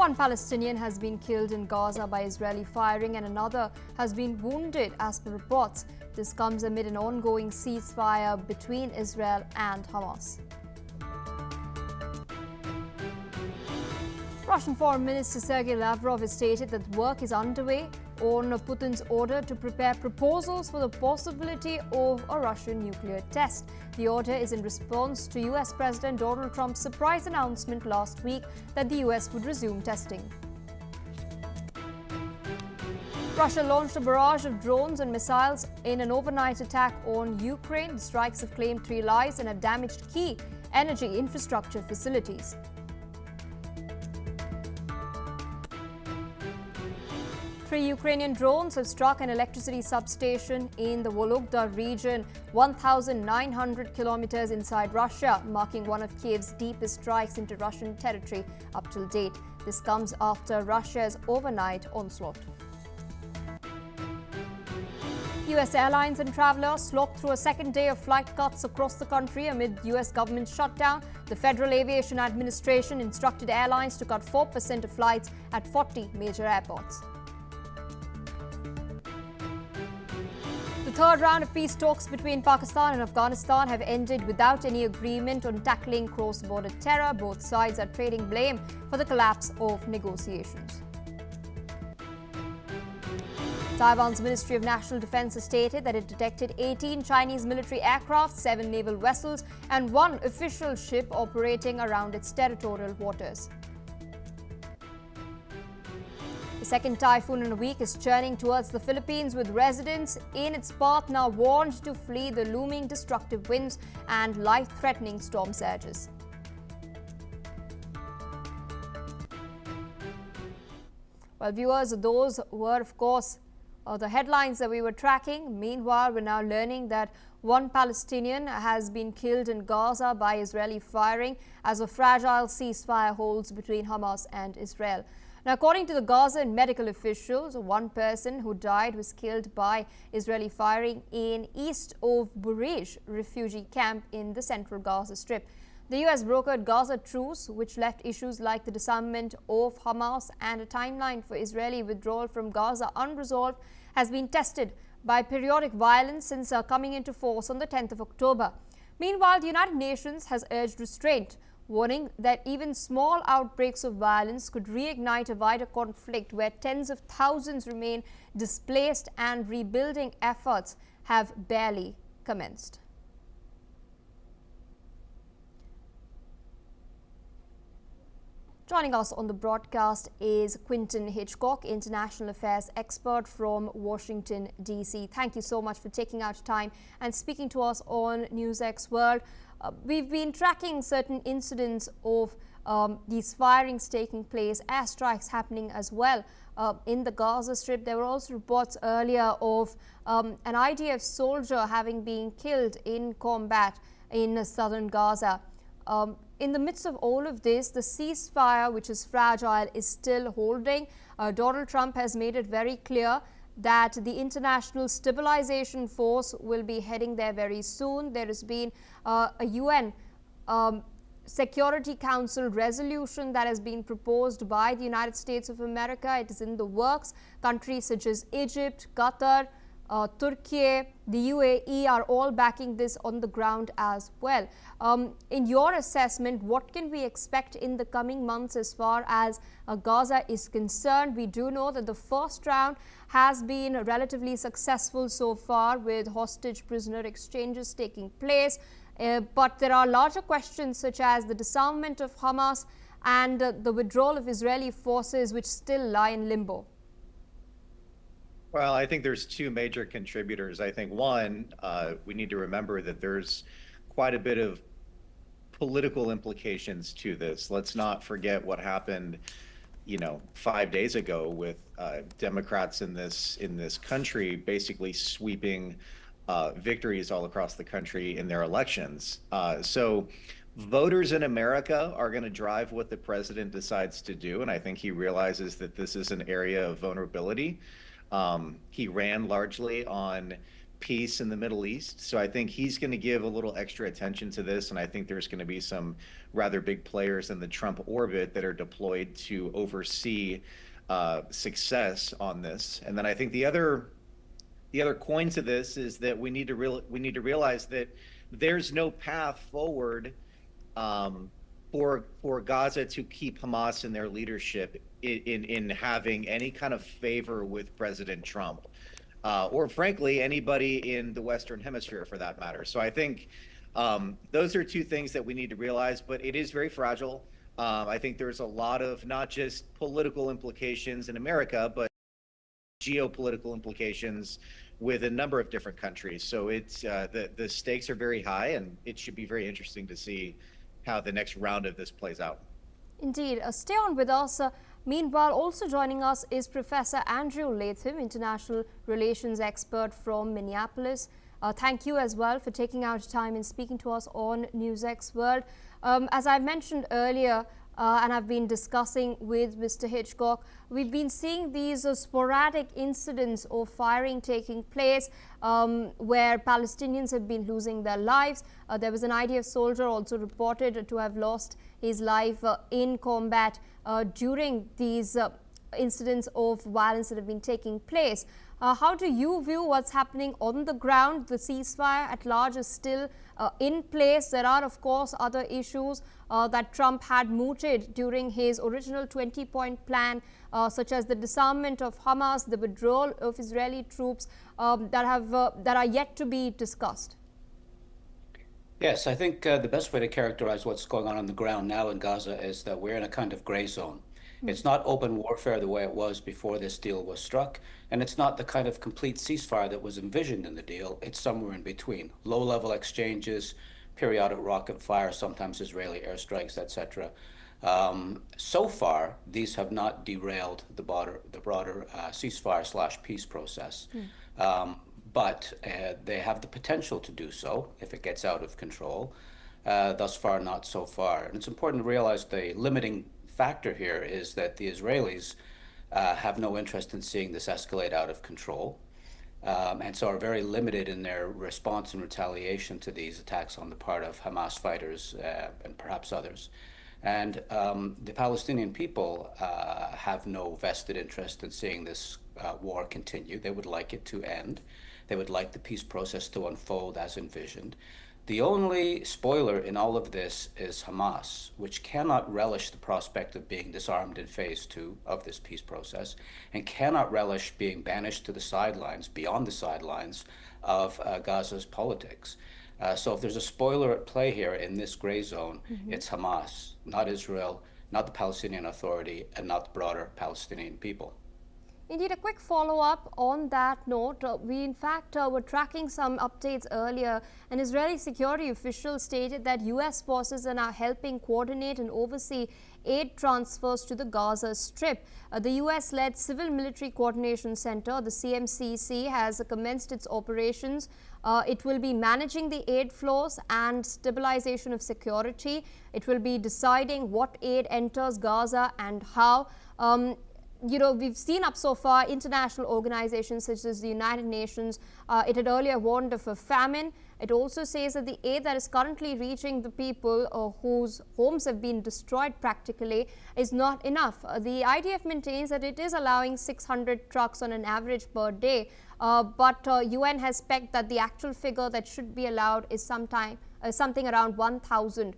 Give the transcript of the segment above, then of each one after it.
One Palestinian has been killed in Gaza by Israeli firing and another has been wounded as per reports. This comes amid an ongoing ceasefire between Israel and Hamas. Russian Foreign Minister Sergei Lavrov has stated that work is underway on Putin's order to prepare proposals for the possibility of a Russian nuclear test. The order is in response to US President Donald Trump's surprise announcement last week that the US would resume testing. Russia launched a barrage of drones and missiles in an overnight attack on Ukraine. The strikes have claimed 3 lives and have damaged key energy infrastructure facilities. Three Ukrainian drones have struck an electricity substation in the Vologda region, 1,900 kilometers inside Russia, marking one of Kiev's deepest strikes into Russian territory up till date. This comes after Russia's overnight onslaught. US airlines and travelers slogged through a second day of flight cuts across the country amid US government shutdown. The Federal Aviation Administration instructed airlines to cut 4% of flights at 40 major airports. The third round of peace talks between Pakistan and Afghanistan have ended without any agreement on tackling cross-border terror. Both sides are trading blame for the collapse of negotiations. Taiwan's Ministry of National Defense has stated that it detected 18 Chinese military aircraft, 7 naval vessels, and 1 official ship operating around its territorial waters. The second typhoon in a week is churning towards the Philippines, with residents in its path now warned to flee the looming destructive winds and life-threatening storm surges. Well, viewers, those were, of course, the headlines that we were tracking. Meanwhile, we're now learning that one Palestinian has been killed in Gaza by Israeli firing as a fragile ceasefire holds between Hamas and Israel. Now, according to the Gazan medical officials, one person who died was killed by Israeli firing in east of Bureij refugee camp in the central Gaza Strip. The US brokered Gaza truce, which left issues like the disarmament of Hamas and a timeline for Israeli withdrawal from Gaza unresolved, has been tested by periodic violence since coming into force on the 10th of October. Meanwhile, the United Nations has urged restraint, warning that even small outbreaks of violence could reignite a wider conflict where tens of thousands remain displaced and rebuilding efforts have barely commenced. Joining us on the broadcast is Quinton Hitchcock, international affairs expert from Washington, D.C. Thank you so much for taking out time and speaking to us on NewsX World. We've been tracking certain incidents of these firings taking place, airstrikes happening as well in the Gaza Strip. There were also reports earlier of an IDF soldier having been killed in combat in southern Gaza. In the midst of all of this, the ceasefire, which is fragile, is still holding. Donald Trump has made it very clear that the International Stabilization Force will be heading there very soon. There has been a UN Security Council resolution that has been proposed by the United States of America. It is in the works. Countries such as Egypt, Qatar, Turkey, the UAE are all backing this on the ground as well. In your assessment, what can we expect in the coming months as far as Gaza is concerned? We do know that the first round has been relatively successful so far, with hostage prisoner exchanges taking place. But there are larger questions such as the disarmament of Hamas and the withdrawal of Israeli forces, which still lie in limbo. Well, I think there's 2 major contributors. I think one, we need to remember that there's quite a bit of political implications to this. Let's not forget what happened, 5 days ago with Democrats in this country basically sweeping victories all across the country in their elections. So voters in America are going to drive what the president decides to do, and I think he realizes that this is an area of vulnerability. He ran largely on peace in the Middle East. So I think he's going to give a little extra attention to this. And I think there's going to be some rather big players in the Trump orbit that are deployed to oversee success on this. And then I think the other coin to this is that we need to realize that there's no path forward for Gaza to keep Hamas in their leadership in having any kind of favor with President Trump, or frankly anybody in the Western Hemisphere for that matter. So I think those are two things that we need to realize. But it is very fragile. I think there's a lot of not just political implications in America, but geopolitical implications with a number of different countries. So it's the stakes are very high, and it should be very interesting to see how the next round of this plays out. Indeed. Stay on with us. Meanwhile, also joining us is Professor Andrew Latham, international relations expert from Minneapolis. Thank you as well for taking out time and speaking to us on NewsX World. As I mentioned earlier, and I've been discussing with Mr. Hitchcock, we've been seeing these sporadic incidents of firing taking place where Palestinians have been losing their lives. There was an IDF soldier also reported to have lost his life in combat during these incidents of violence that have been taking place. How do you view what's happening on the ground? The ceasefire at large is still in place. There are, of course, other issues that Trump had mooted during his original 20-point plan, such as the disarmament of Hamas, the withdrawal of Israeli troops that are yet to be discussed. Yes, I think the best way to characterize what's going on the ground now in Gaza is that we're in a kind of gray zone. It's not open warfare the way it was before this deal was struck, and it's not the kind of complete ceasefire that was envisioned in the deal. It's somewhere in between. Low-level exchanges, periodic rocket fire, sometimes Israeli airstrikes, etc. So far, these have not derailed the broader ceasefire/peace process. But they have the potential to do so if it gets out of control. Thus far, not so far. And it's important to realize the limiting factor here is that the Israelis have no interest in seeing this escalate out of control, and so are very limited in their response and retaliation to these attacks on the part of Hamas fighters and perhaps others. And the Palestinian people have no vested interest in seeing this war continue. They would like it to end. They would like the peace process to unfold as envisioned. The only spoiler in all of this is Hamas, which cannot relish the prospect of being disarmed in phase 2 of this peace process, and cannot relish being banished to the sidelines, beyond the sidelines of Gaza's politics. So if there's a spoiler at play here in this gray zone, it's Hamas, not Israel, not the Palestinian Authority, and not the broader Palestinian people. Indeed, a quick follow-up on that note. We, in fact, were tracking some updates earlier. An Israeli security official stated that U.S. forces are now helping coordinate and oversee aid transfers to the Gaza Strip. The U.S.-led Civil Military Coordination Center, the CMCC, has commenced its operations. It will be managing the aid flows and stabilization of security. It will be deciding what aid enters Gaza and how. You know, we've seen up so far international organizations such as the United Nations. It had earlier warned of a famine. It also says that the aid that is currently reaching the people whose homes have been destroyed practically is not enough. The IDF maintains that it is allowing 600 trucks on an average per day, but UN has pegged that the actual figure that should be allowed is something around 1,000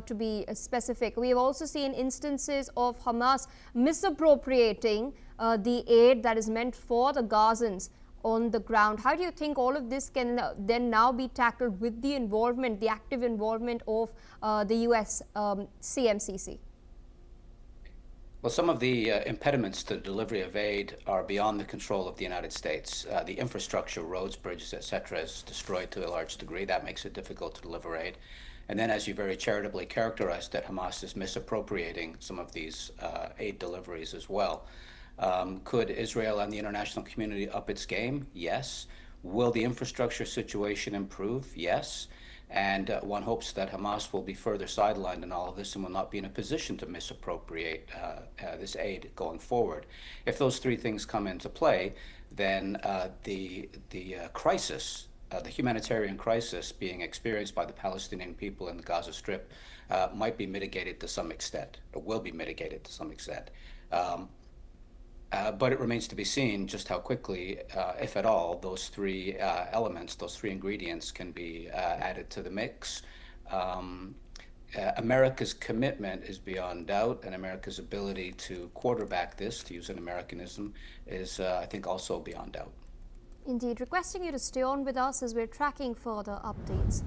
to be specific. We have also seen instances of Hamas misappropriating the aid that is meant for the Gazans on the ground. How do you think all of this can then now be tackled with the involvement, the active involvement of the US CMCC? Well, some of the impediments to the delivery of aid are beyond the control of the United States. The infrastructure, roads, bridges, etc., is destroyed to a large degree. That makes it difficult to deliver aid. And then, as you very charitably characterized, that Hamas is misappropriating some of these aid deliveries as well. Could Israel and the international community up its game? Yes. Will the infrastructure situation improve? Yes. And one hopes that Hamas will be further sidelined in all of this and will not be in a position to misappropriate this aid going forward. If those three things come into play, then the crisis the humanitarian crisis being experienced by the Palestinian people in the Gaza Strip might be mitigated to some extent, or will be mitigated to some extent. But it remains to be seen just how quickly, if at all, those three elements, those three ingredients can be added to the mix. America's commitment is beyond doubt, and America's ability to quarterback this, to use an Americanism, is, I think, also beyond doubt. Indeed. Requesting you to stay on with us as we're tracking further updates.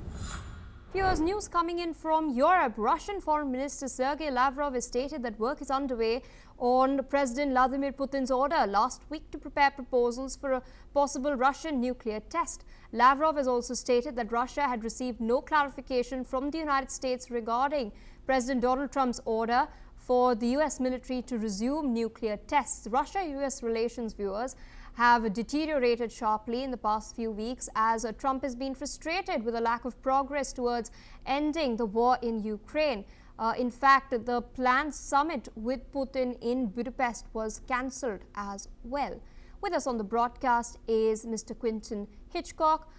Viewers, news coming in from Europe. Russian Foreign Minister Sergei Lavrov has stated that work is underway on President Vladimir Putin's order last week to prepare proposals for a possible Russian nuclear test. Lavrov has also stated that Russia had received no clarification from the United States regarding President Donald Trump's order for the US military to resume nuclear tests. Russia-US relations, viewers, have deteriorated sharply in the past few weeks as Trump has been frustrated with a lack of progress towards ending the war in Ukraine. In fact, the planned summit with Putin in Budapest was cancelled as well. With us on the broadcast is Mr. Quinton Hitchcock.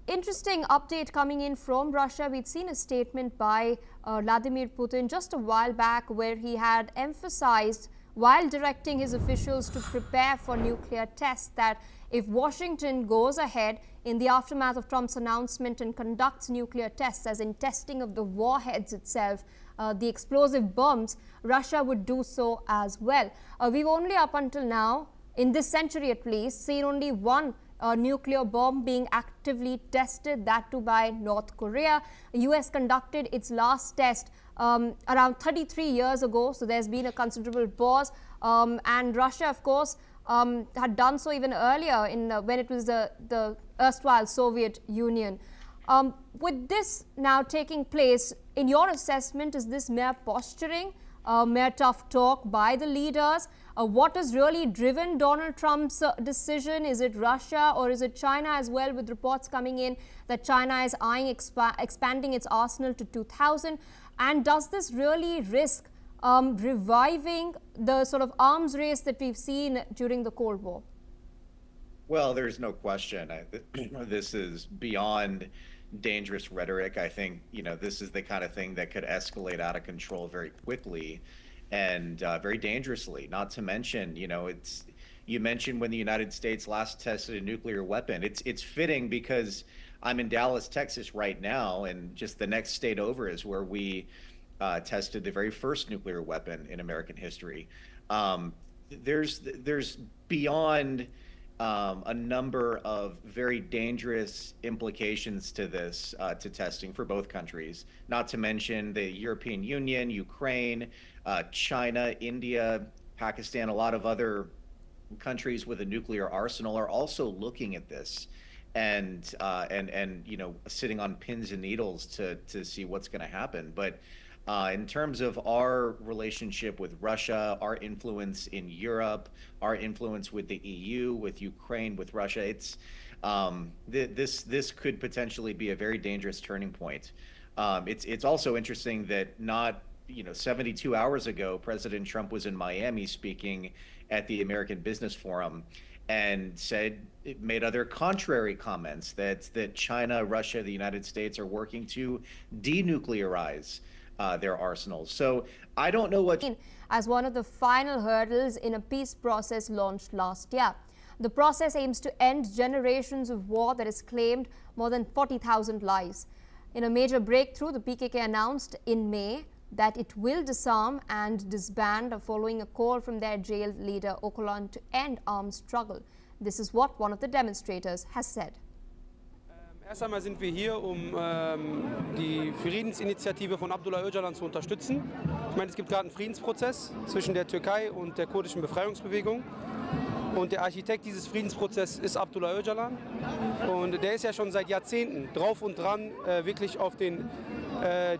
Interesting update coming in from Russia. We'd seen a statement by Vladimir Putin just a while back where he had emphasized, while directing his officials to prepare for nuclear tests, that if Washington goes ahead in the aftermath of Trump's announcement and conducts nuclear tests, as in testing of the warheads itself, the explosive bombs, Russia would do so as well. We've only up until now, in this century at least, seen only one nuclear bomb being actively tested, that too by North Korea. The US conducted its last test around 33 years ago, so there's been a considerable pause. And Russia, of course, had done so even earlier when it was the erstwhile Soviet Union. With this now taking place, in your assessment, is this mere posturing, mere tough talk by the leaders? What has really driven Donald Trump's decision? Is it Russia or is it China as well, with reports coming in that China is eyeing expanding its arsenal to 2,000? And does this really risk reviving the sort of arms race that we've seen during the Cold War? Well, there's no question. This is beyond dangerous rhetoric. I think, this is the kind of thing that could escalate out of control very quickly and very dangerously. Not to mention, you mentioned when the United States last tested a nuclear weapon. It's fitting because I'm in Dallas, Texas right now, and just the next state over is where we tested the very first nuclear weapon in American history. There's beyond a number of very dangerous implications to this, to testing for both countries, not to mention the European Union, Ukraine, China, India, Pakistan, a lot of other countries with a nuclear arsenal are also looking at this and sitting on pins and needles to see what's going to happen. But in terms of our relationship with Russia, our influence in Europe, our influence with the EU, with Ukraine, with Russia, it's this could potentially be a very dangerous turning point. It's also interesting that not 72 hours ago, President Trump was in Miami speaking at the American Business Forum and made other contrary comments that China, Russia, the United States are working to denuclearize their arsenals. So I don't know what... As one of the final hurdles in a peace process launched last year. The process aims to end generations of war that has claimed more than 40,000 lives. In a major breakthrough, the PKK announced in May that it will disarm and disband following a call from their jailed leader Öcalan to end armed struggle. This is what one of the demonstrators has said. Erst einmal sind wir hier, die Friedensinitiative von Abdullah Öcalan zu unterstützen. Ich meine, es gibt gerade einen Friedensprozess zwischen der Türkei und der kurdischen Befreiungsbewegung. Und der Architekt dieses Friedensprozesses ist Abdullah Öcalan. Und der ist ja schon seit Jahrzehnten drauf und dran, wirklich auf den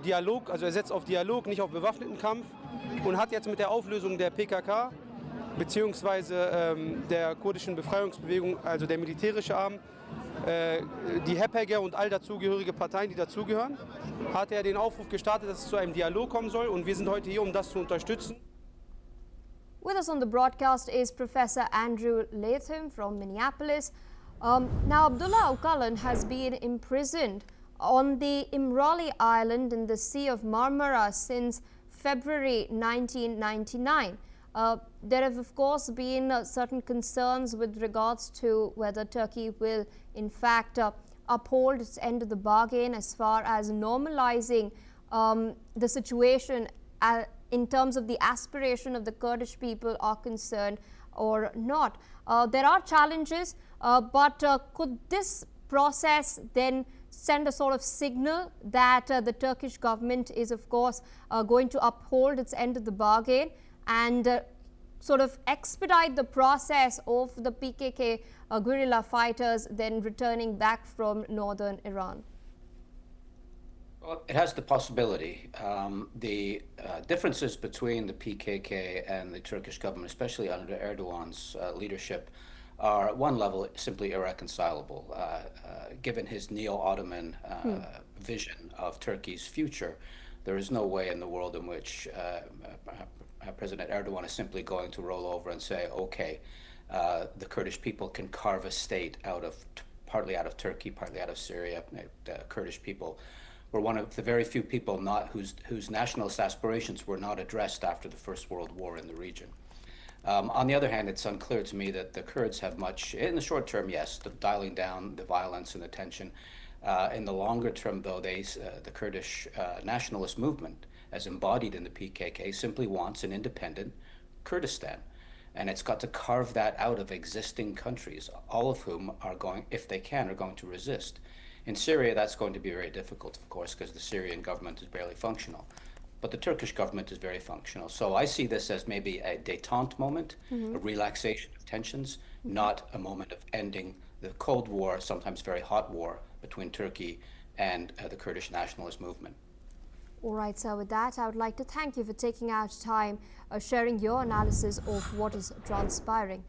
Dialog, also er setzt auf Dialog, nicht auf bewaffneten Kampf. Und hat jetzt mit der Auflösung der PKK, beziehungsweise der kurdischen Befreiungsbewegung, also der militärische Arm, die HDP und all dazugehörige Parteien, die dazugehören, hat er den Aufruf gestartet, dass es zu einem Dialog kommen soll. Und wir sind heute hier, das zu unterstützen. With us on the broadcast is Professor Andrew Latham from Minneapolis. Now, Abdullah Öcalan has been imprisoned on the Imrali Island in the Sea of Marmara since February 1999. There have, of course, been certain concerns with regards to whether Turkey will, in fact, uphold its end of the bargain as far as normalizing the situation in terms of the aspiration of the Kurdish people are concerned or not. There are challenges, but could this process then send a sort of signal that the Turkish government is, of course, going to uphold its end of the bargain and sort of expedite the process of the PKK guerrilla fighters then returning back from northern Iran? Well, it has the possibility. The differences between the PKK and the Turkish government, especially under Erdogan's leadership, are at one level simply irreconcilable. Given his neo-Ottoman vision of Turkey's future, there is no way in the world in which President Erdogan is simply going to roll over and say, okay, the Kurdish people can carve a state partly out of Turkey, partly out of Syria. The Kurdish people were one of the very few people whose nationalist aspirations were not addressed after the First World War in the region. On the other hand, it's unclear to me that the Kurds have much, in the short term, yes, dialing down the violence and the tension. In the longer term, though, the Kurdish nationalist movement, as embodied in the PKK, simply wants an independent Kurdistan. And it's got to carve that out of existing countries, all of whom are going, if they can, are going to resist. In Syria, that's going to be very difficult, of course, because the Syrian government is barely functional. But the Turkish government is very functional. So I see this as maybe a détente moment, a relaxation of tensions, not a moment of ending the Cold War, sometimes very hot war, between Turkey and the Kurdish nationalist movement. All right, sir. With that, I would like to thank you for taking out time sharing your analysis of what is transpiring.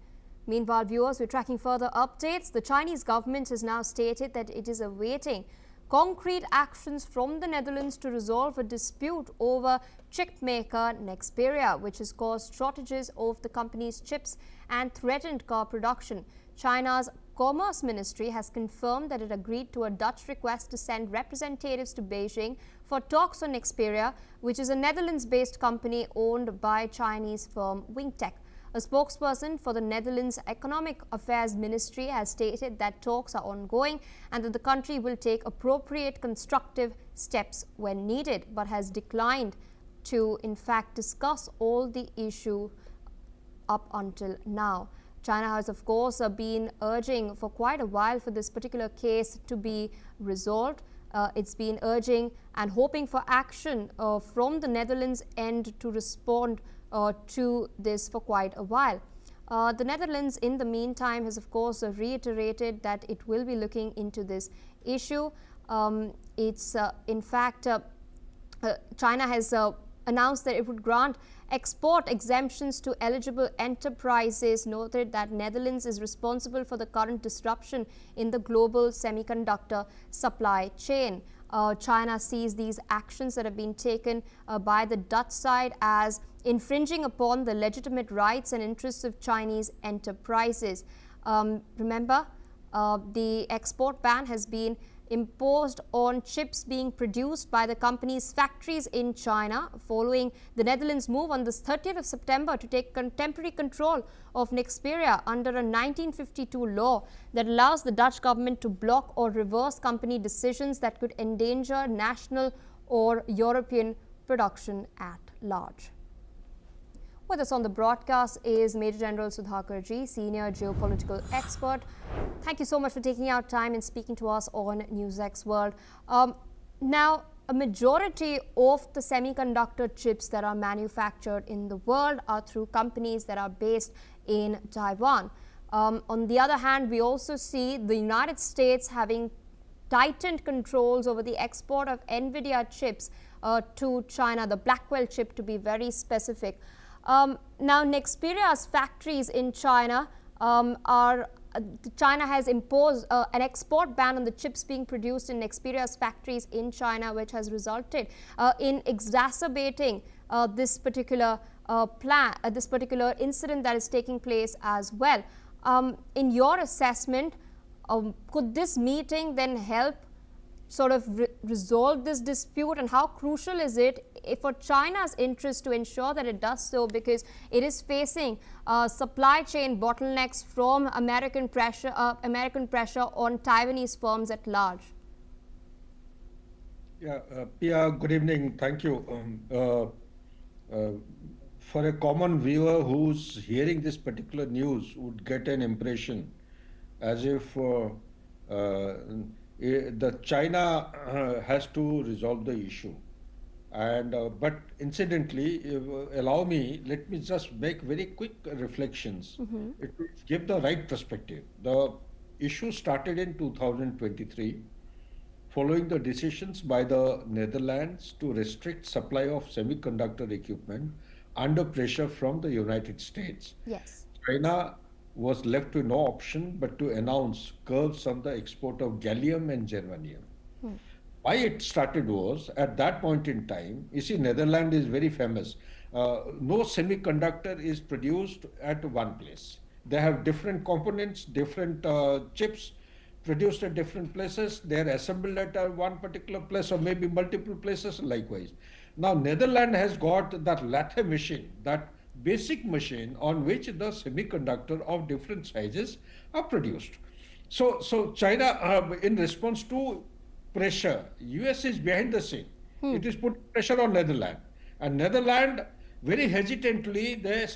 Meanwhile, viewers, we're tracking further updates. The Chinese government has now stated that it is awaiting concrete actions from the Netherlands to resolve a dispute over chip maker Nexperia, which has caused shortages of the company's chips and threatened car production. China's Commerce Ministry has confirmed that it agreed to a Dutch request to send representatives to Beijing for talks on Nexperia, which is a Netherlands-based company owned by Chinese firm Wingtech. A spokesperson for the Netherlands Economic Affairs Ministry has stated that talks are ongoing and that the country will take appropriate constructive steps when needed, but has declined to, in fact, discuss all the issue up until now. China has, of course, been urging for quite a while for this particular case to be resolved. It's been urging and hoping for action from the Netherlands end to respond to this for quite a while. The Netherlands, in the meantime, has, of course, reiterated that it will be looking into this issue. In fact, China has announced that it would grant export exemptions to eligible enterprises, noted that Netherlands is responsible for the current disruption in the global semiconductor supply chain. China sees these actions that have been taken by the Dutch side as infringing upon the legitimate rights and interests of Chinese enterprises. Remember, the export ban has been imposed on chips being produced by the company's factories in China following the Netherlands' move on the 30th of September to take temporary control of Nexperia under a 1952 law that allows the Dutch government to block or reverse company decisions that could endanger national or European production at large. With us on the broadcast is Major General Sudhakarji, Senior Geopolitical Expert. Thank you so much for taking out time and speaking to us on NewsX World. Now, a majority of the semiconductor chips that are manufactured in the world are through companies that are based in Taiwan. On the other hand, we also see the United States having tightened controls over the export of NVIDIA chips to China, the Blackwell chip to be very specific. Now, Nexperia's factories in China China has imposed an export ban on the chips being produced in Nexperia's factories in China, which has resulted in exacerbating this particular incident that is taking place as well. In your assessment, Could this meeting then help sort of resolve this dispute, and how crucial is it for China's interest to ensure that it does so, because it is facing supply chain bottlenecks from American pressure on Taiwanese firms at large? Yeah, Pia, good evening. Thank you. For a common viewer who's hearing this particular news would get an impression as if the China has to resolve the issue. And but incidentally, allow me, let me just make very quick reflections. It will give the right perspective. The issue started in 2023, following the decisions by the Netherlands to restrict supply of semiconductor equipment under pressure from the United States. Yes. China was left with no option but to announce curbs on the export of gallium and germanium. Why it started was, at that point in time, you see, Netherlands is very famous. No semiconductor is produced at one place. They have different components, different chips produced at different places. They're assembled at one particular place or maybe multiple places likewise. Now, Netherlands has got that lathe machine, that basic machine on which the semiconductor of different sizes are produced. So China, in response to pressure, US is behind the scene. It is put pressure on Netherlands. And Netherlands, very hesitantly, they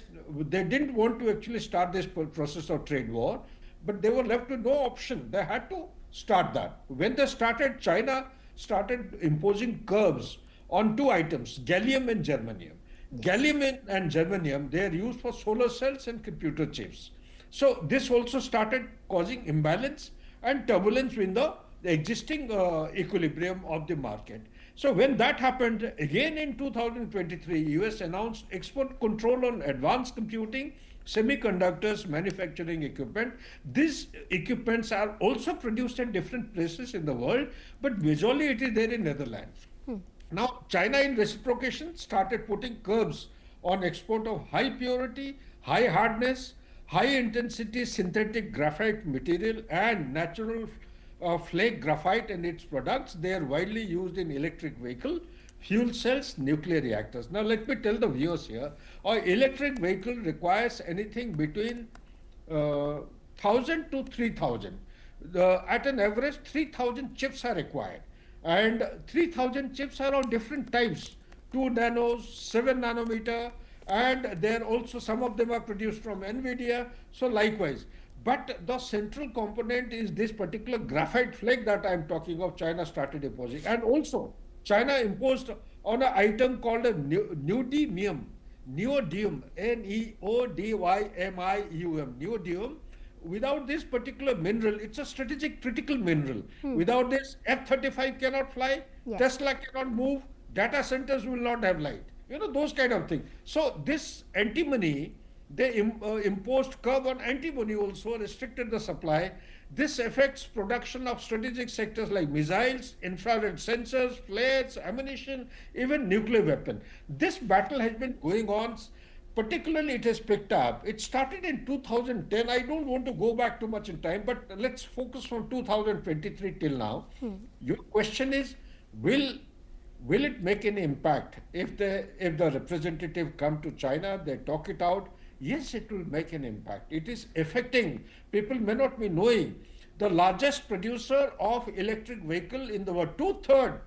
didn't want to actually start this process of trade war, but they were left with no option. They had to start that. When they started, China started imposing curbs on two items, gallium and germanium. Gallium and germanium, they are used for solar cells and computer chips. So this also started causing imbalance and turbulence in the existing equilibrium of the market. So when that happened, again in 2023, US announced export control on advanced computing, semiconductors, manufacturing equipment. These equipments are also produced at different places in the world, but visually it is there in Netherlands. Now, China in reciprocation started putting curbs on export of high purity, high hardness, high intensity synthetic graphite material and natural flake graphite and its products. They are widely used in electric vehicle, fuel cells, nuclear reactors. Now, let me tell the viewers here, our electric vehicle requires anything between 1,000 to 3,000. At an average, 3,000 chips are required. And 3,000 chips are of different types, 2 nanos, 7 nanometer, and there also some of them are produced from NVIDIA, so likewise. But the central component is this particular graphite flake that I am talking of. China started imposing. And also, China imposed on an item called a neodymium, neodymium, Neodymium, neodymium. Without this particular mineral, it's a strategic critical mineral. Without this, F-35 cannot fly, Tesla cannot move, data centers will not have light. You know, those kind of things. So this antimony, they imposed curb on antimony also, restricted the supply. This affects production of strategic sectors like missiles, infrared sensors, flares, ammunition, even nuclear weapon. This battle has been going on. Particularly, it has picked up. It started in 2010. I don't want to go back too much in time, but let's focus from 2023 till now. Your question is, will it make any impact if the representative come to China, they talk it out? Yes, it will make an impact. It is affecting, people may not be knowing, the largest producer of electric vehicle in the world. Two-third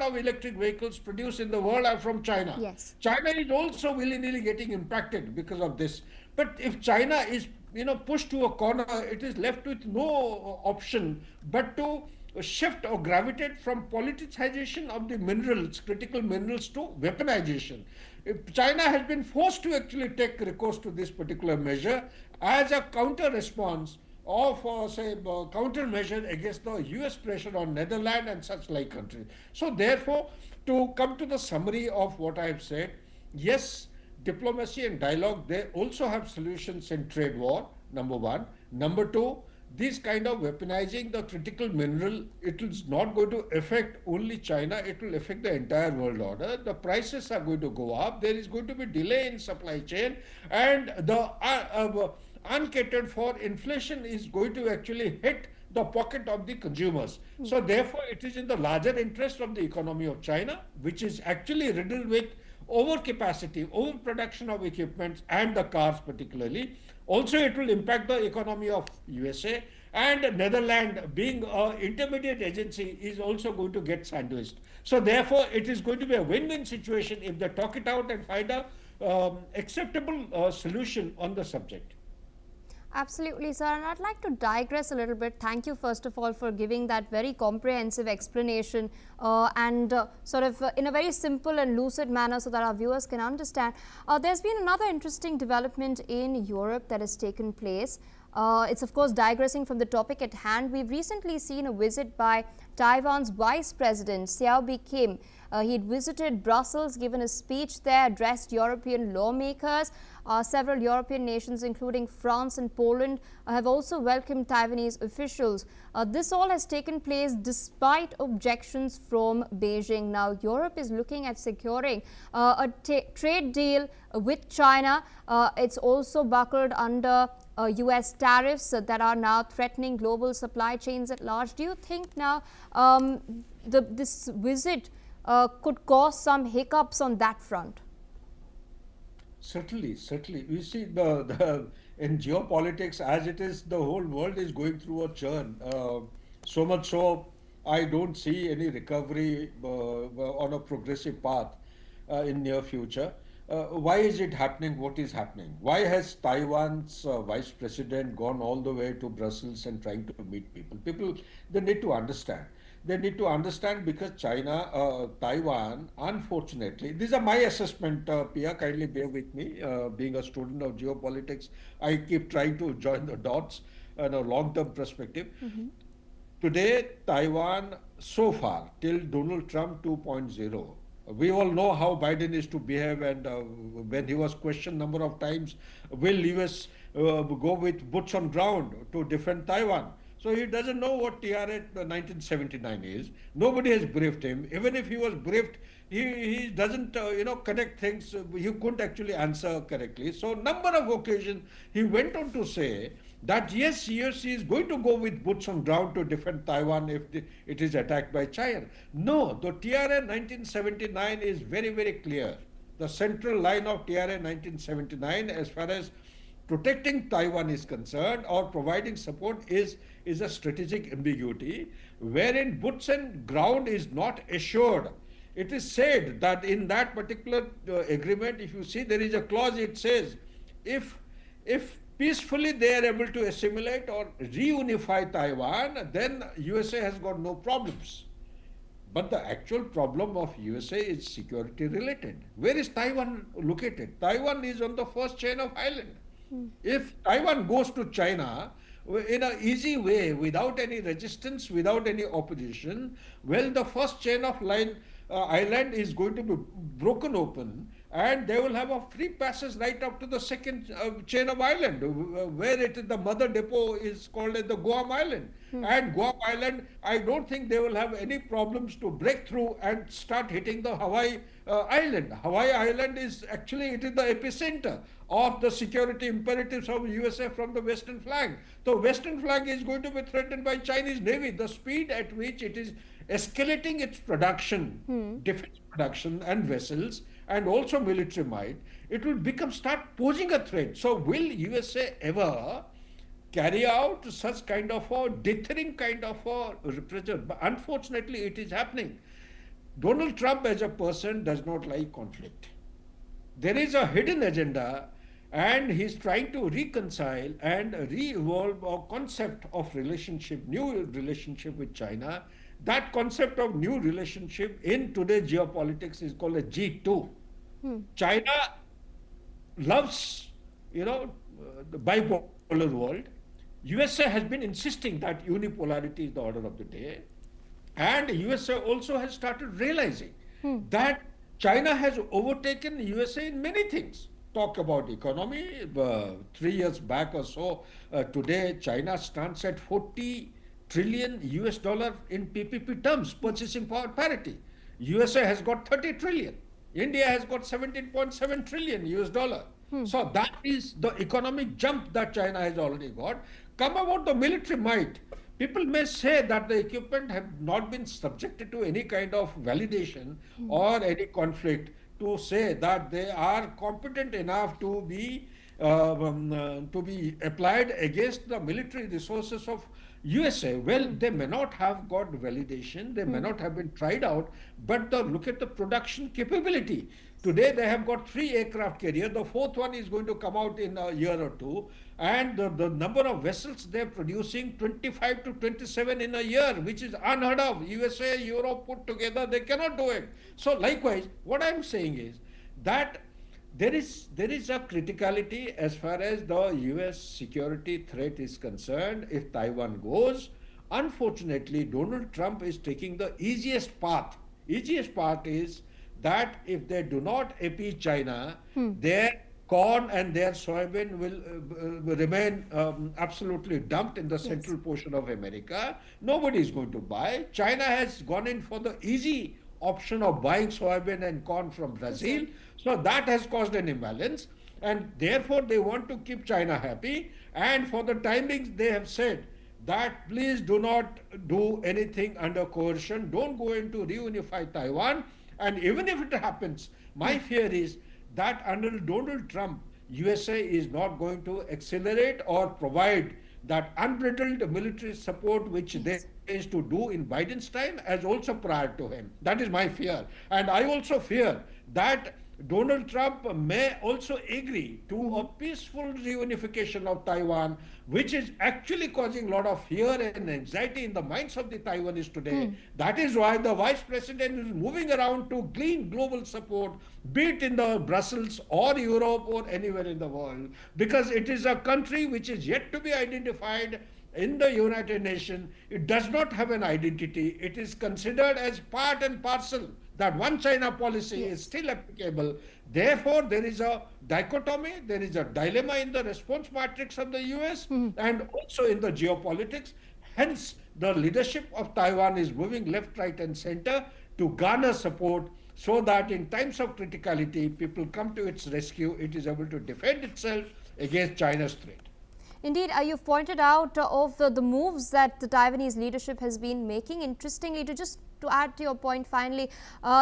of electric vehicles produced in the world are from China. Yes. China is also willy-nilly getting impacted because of this. But if China is, pushed to a corner, it is left with no option but to shift or gravitate from politicization of the minerals, critical minerals, to weaponization. If China has been forced to actually take recourse to this particular measure as a counter response of, countermeasure against the US pressure on Netherlands and such like countries. So therefore, to come to the summary of what I have said, yes, diplomacy and dialogue, they also have solutions in trade war, number one. Number two, this kind of weaponizing the critical mineral, it is not going to affect only China, it will affect the entire world order. The prices are going to go up, there is going to be delay in supply chain, and the uncatered for inflation is going to actually hit the pocket of the consumers. So therefore, it is in the larger interest of the economy of China, which is actually riddled with overcapacity, overproduction of equipment and the cars particularly. Also, it will impact the economy of USA, and Netherlands, being an intermediate agency, is also going to get sandwiched. So therefore, it is going to be a win-win situation if they talk it out and find a acceptable solution on the subject. Absolutely, sir. And I'd like to digress a little bit. Thank you, first of all, for giving that very comprehensive explanation and sort of in a very simple and lucid manner so that our viewers can understand. There's been another interesting development in Europe that has taken place. It's, of course, digressing from the topic at hand. We've recently seen a visit by Taiwan's Vice President, Xiaobi Kim. He'd visited Brussels, given a speech there, addressed European lawmakers. Several European nations, including France and Poland, have also welcomed Taiwanese officials. This all has taken place despite objections from Beijing. Now, Europe is looking at securing a trade deal with China. It's also buckled under US tariffs that are now threatening global supply chains at large. Do you think now this visit could cause some hiccups on that front? Certainly, certainly. You see, in geopolitics, as it is, the whole world is going through a churn. So much so, I don't see any recovery on a progressive path in near future. Why is it happening? What is happening? Why has Taiwan's vice president gone all the way to Brussels and trying to meet people? People, they need to understand. They need to understand because China, Taiwan, unfortunately, these are my assessment, Pia, kindly bear with me. Being a student of geopolitics, I keep trying to join the dots in a long-term perspective. Today, Taiwan, so far, till Donald Trump 2.0, we all know how Biden is to behave, and when he was questioned number of times, will US go with boots on ground to defend Taiwan? So he doesn't know what TRA 1979 is. Nobody has briefed him. Even if he was briefed, he doesn't connect things. He couldn't actually answer correctly. So number of occasions he went on to say that yes, US is going to go with boots on ground to defend Taiwan if it is attacked by China. No, the TRA 1979 is very, very clear. The central line of TRA 1979 as far as protecting Taiwan is concerned or providing support is a strategic ambiguity wherein boots on ground is not assured. It is said that in that particular agreement, if you see, there is a clause, it says, if peacefully they are able to assimilate or reunify Taiwan, then USA has got no problems. But the actual problem of USA is security related. Where is Taiwan located? Taiwan is on the first chain of island. If Taiwan goes to China in an easy way, without any resistance, without any opposition, well, the first chain of island is going to be broken open, and they will have a free passage right up to the second chain of island, where the mother depot is called as the Guam Island. And Guam Island, I don't think they will have any problems to break through and start hitting the Hawaii Island. Hawaii Island is actually, it is the epicenter of the security imperatives of USA from the western flank. The western flank is going to be threatened by Chinese Navy. The speed at which it is escalating its production, defense production and vessels, and also military might, it will start posing a threat. So will USA ever carry out such kind of a dithering kind of a repression? But unfortunately, it is happening. Donald Trump as a person does not like conflict. There is a hidden agenda, and he's trying to reconcile and re-evolve a concept of relationship, new relationship with China. That concept of new relationship in today's geopolitics is called a G2. China loves, the bipolar world. USA has been insisting that unipolarity is the order of the day. And USA also has started realizing that China has overtaken USA in many things. Talk about economy, 3 years back or so, today China stands at 40 trillion US dollar in PPP terms, purchasing power parity. USA has got 30 trillion. India has got 17.7 trillion US dollar. So that is the economic jump that China has already got. Come about the military might. people may say that the equipment have not been subjected to any kind of validation or any conflict to say that they are competent enough to be applied against the military resources of USA. Well, they may not have got validation, they may not have been tried out, but look at the production capability. Today they have got 3 aircraft carriers, the 4th one is going to come out in a year or two, and the number of vessels they're producing, 25 to 27 in a year, which is unheard of. USA, Europe put together, they cannot do it. So likewise, what I'm saying is that there is a criticality as far as the US security threat is concerned. If Taiwan goes, unfortunately, Donald Trump is taking the easiest path. Easiest path is that if they do not appease China, their corn and their soybean will remain absolutely dumped in the central portion of America. Nobody is going to buy. China has gone in for the easy option of buying soybean and corn from Brazil. So that has caused an imbalance, and therefore they want to keep China happy. And for the timings, they have said that please do not do anything under coercion. Don't go into reunify Taiwan. And even if it happens, my fear is that under Donald Trump, USA is not going to accelerate or provide that unbridled military support which they used to do in Biden's time as also prior to him. That is my fear. And I also fear that Donald Trump may also agree to a peaceful reunification of Taiwan, which is actually causing a lot of fear and anxiety in the minds of the Taiwanese today. That is why the Vice President is moving around to glean global support, be it in the Brussels or Europe or anywhere in the world, because it is a country which is yet to be identified in the United Nations. It does not have an identity. It is considered as part and parcel. That one China policy is still applicable. Therefore, there is a dichotomy, there is a dilemma in the response matrix of the US and also in the geopolitics. Hence, the leadership of Taiwan is moving left, right, and center to garner support so that in times of criticality, people come to its rescue. It is able to defend itself against China's threat. Indeed, you've pointed out of the moves that the Taiwanese leadership has been making. Interestingly, to add to your point finally,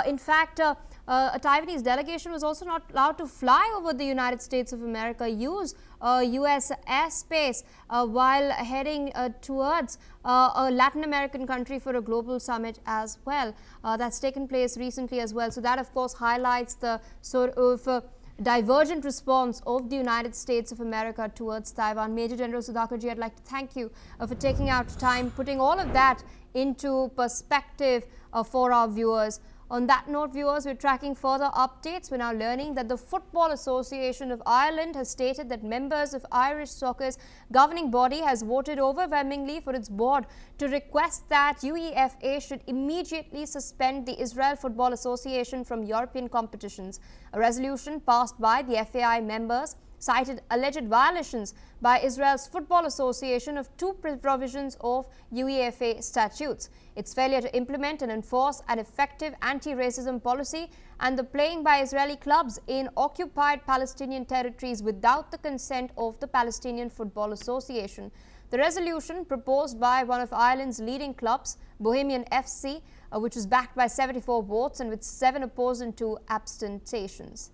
in fact, a Taiwanese delegation was also not allowed to fly over the United States of America, use US airspace while heading towards a Latin American country for a global summit as well. That's taken place recently as well. So that, of course, highlights the sort of divergent response of the United States of America towards Taiwan. Major General Sudhakarji, I'd like to thank you for taking out time, putting all of that into perspective for our viewers. On that note, viewers, we're tracking further updates. We're now learning that the Football Association of Ireland has stated that members of Irish soccer's governing body has voted overwhelmingly for its board to request that UEFA should immediately suspend the Israel Football Association from European competitions. A resolution passed by the FAI members cited alleged violations by Israel's Football Association of 2 provisions of UEFA statutes, its failure to implement and enforce an effective anti-racism policy, and the playing by Israeli clubs in occupied Palestinian territories without the consent of the Palestinian Football Association. The resolution, proposed by one of Ireland's leading clubs, Bohemian FC, which was backed by 74 votes and with 7 opposed and 2 abstentions.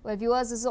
Well, viewers, this is